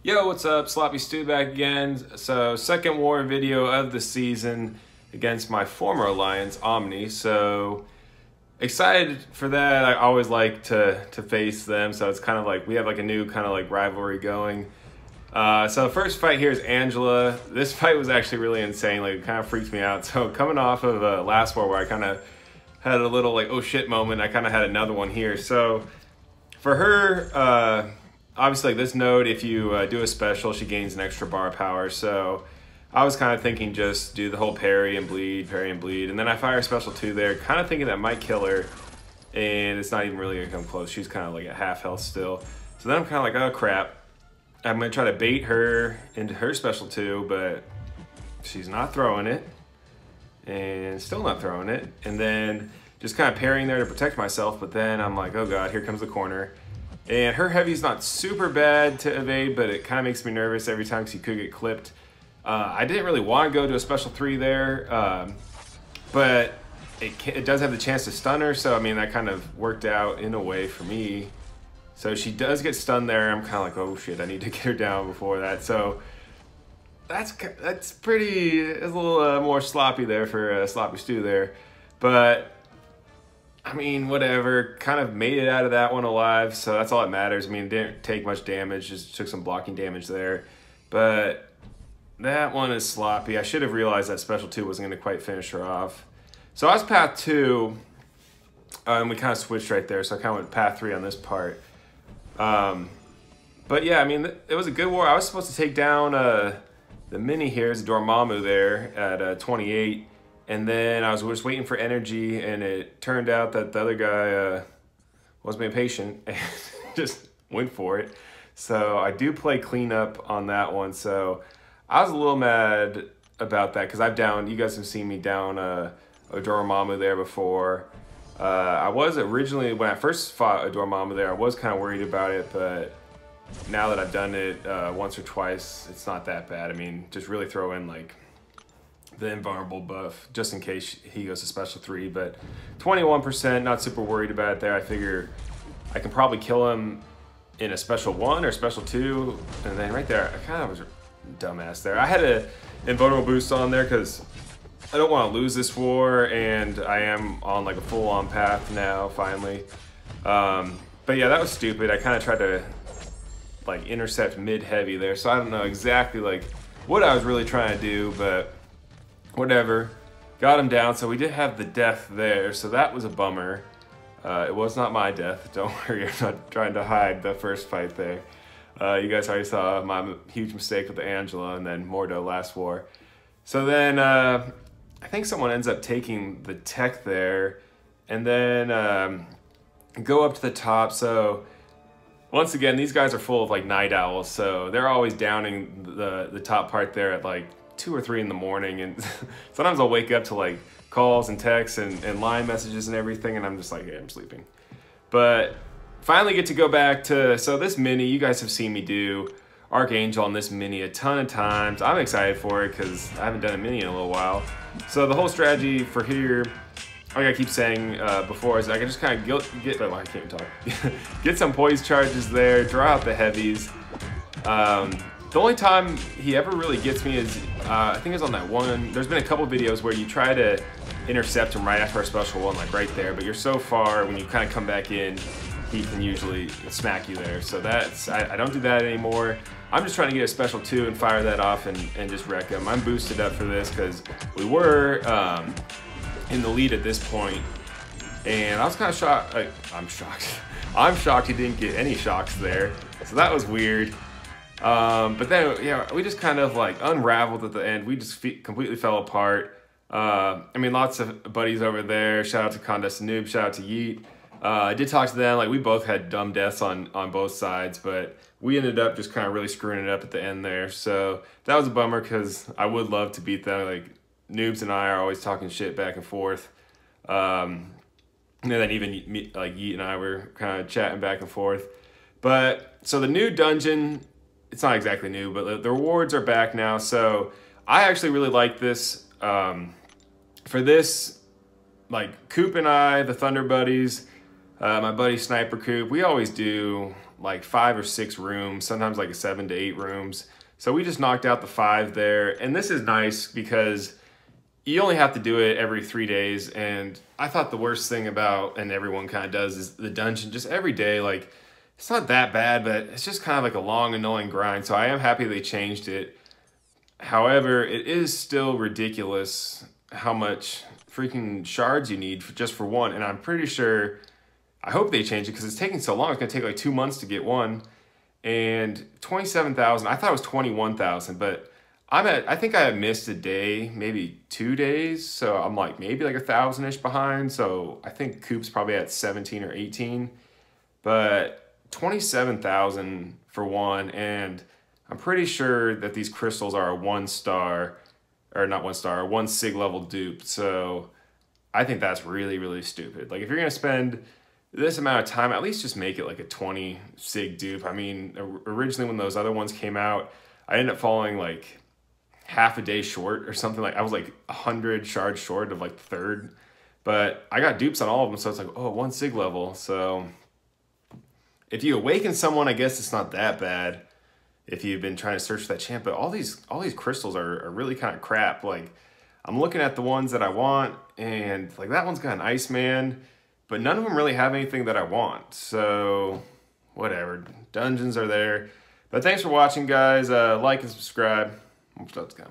Yo, what's up? Sloppy Stew back again. So, second war video of the season against my former alliance, OMNI. So, excited for that. I always like to face them. So, it's kind of like we have like a new kind of like rivalry going. So, the first fight here is Angela. This fight was actually really insane. Like, it kind of freaked me out. So, coming off of last war where I kind of had a little like, oh shit moment, I kind of had another one here. So, for her, obviously, like this node, if you do a special, she gains an extra bar of power. So I was kind of thinking just do the whole parry and bleed, and then I fire a special 2 there, kind of thinking that might kill her, and it's not even really gonna come close. She's kind of like at half health still. So then I'm kind of like, oh crap, I'm gonna try to bait her into her special 2, but she's not throwing it, and still not throwing it, and then just kind of parrying there to protect myself. But then I'm like, oh god, here comes the corner. And her heavy's not super bad to evade, but it kind of makes me nervous every time because you could get clipped. I didn't really want to go to a special 3 there, but it does have the chance to stun her, so I mean that kind of worked out in a way for me. So she does get stunned there. I'm kind of like, oh shit, I need to get her down before that. So that's pretty, it's a little more sloppy there for Sloppy Stew there, but I mean, whatever, kind of made it out of that one alive, so that's all that matters. I mean, didn't take much damage, just took some blocking damage there. But that one is sloppy. I should have realized that special 2 wasn't going to quite finish her off. So I was path 2, and we kind of switched right there, so I kind of went path 3 on this part. But yeah, I mean, it was a good war. I was supposed to take down the mini here, is Dormammu there at 28. And then I was just waiting for energy, and it turned out that the other guy wasn't being patient and just went for it. So I do play cleanup on that one. So I was a little mad about that because I've downed, you guys have seen me down a Dormammu there before. I was originally, when I first fought a Dormammu there, I was kind of worried about it, but now that I've done it once or twice, it's not that bad. I mean, just really throw in like the invulnerable buff just in case he goes to special 3, but 21%, not super worried about it there. I figure I can probably kill him in a special 1 or special 2, and then right there, I kind of was a dumbass there. I had an invulnerable boost on there because I don't want to lose this war, and I am on like a full-on path now, finally. But yeah, that was stupid. I kind of tried to like intercept mid-heavy there, so I don't know exactly like what I was really trying to do, but whatever, got him down. So we did have the death there, so that was a bummer. It was not my death, don't worry, I'm not trying to hide the first fight there. You guys already saw my huge mistake with the Angela and then Mordo last war. So then I think someone ends up taking the tech there, and then go up to the top. So once again, these guys are full of like night owls, so they're always downing the top part there at like 2 or 3 in the morning, and sometimes I'll wake up to like calls and texts and line messages and everything, and I'm just like, hey, I'm sleeping. But finally get to go back to, so this mini, you guys have seen me do Archangel on this mini a ton of times. I'm excited for it because I haven't done a mini in a little while. So the whole strategy for here, like I keep saying before, is I can just kind of get oh, I can't talk. Get some poise charges there, draw out the heavies. The only time he ever really gets me is, I think it's on that one, there's been a couple videos where you try to intercept him right after a special 1, like right there, but you're so far, when you kind of come back in, he can usually smack you there. So that's, I don't do that anymore. I'm just trying to get a special 2 and fire that off and just wreck him. I'm boosted up for this because we were in the lead at this point, and I was kind of shocked. I'm shocked. I'm shocked he didn't get any shocks there. So that was weird. But then, yeah, we just kind of like unraveled at the end. We just completely fell apart. I mean, lots of buddies over there. Shout out to Condescent Noob, shout out to Yeet. I did talk to them, like we both had dumb deaths on both sides, but we ended up just kind of really screwing it up at the end there. So that was a bummer because I would love to beat them. Like Noobs and I are always talking shit back and forth. And then even like Yeet and I were kind of chatting back and forth. But so the new dungeon, it's not exactly new, but the rewards are back now. So I actually really like this. For this, like Coop and I, the Thunder Buddies, my buddy Sniper Coop, we always do like 5 or 6 rooms, sometimes like 7 to 8 rooms. So we just knocked out the 5 there. And this is nice because you only have to do it every 3 days. And I thought the worst thing about, and everyone kind of does, is the dungeon just every day. Like, it's not that bad, but it's just kind of like a long, annoying grind. So I am happy they changed it. However, it is still ridiculous how much freaking shards you need just for one. And I'm pretty sure, I hope they change it because it's taking so long. It's going to take like 2 months to get one. And 27,000, I thought it was 21,000, but I think I missed a day, maybe 2 days. So I'm like maybe like 1,000-ish behind. So I think Coop's probably at 17 or 18, but 27,000 for one. And I'm pretty sure that these crystals are a 1-star, or not 1-star, a 1 sig level dupe. So I think that's really, really stupid. Like if you're going to spend this amount of time, at least just make it like a 20 sig dupe. I mean, originally when those other ones came out, I ended up falling like half a day short or something. Like I was like 100 shards short of like third, but I got dupes on all of them. So it's like, oh, 1 sig level. So if you awaken someone, I guess it's not that bad if you've been trying to search for that champ, but all these crystals are really kind of crap. Like I'm looking at the ones that I want, and like that one's got an Iceman, but none of them really have anything that I want. So whatever, dungeons are there. But thanks for watching, guys. Like and subscribe. Let's go.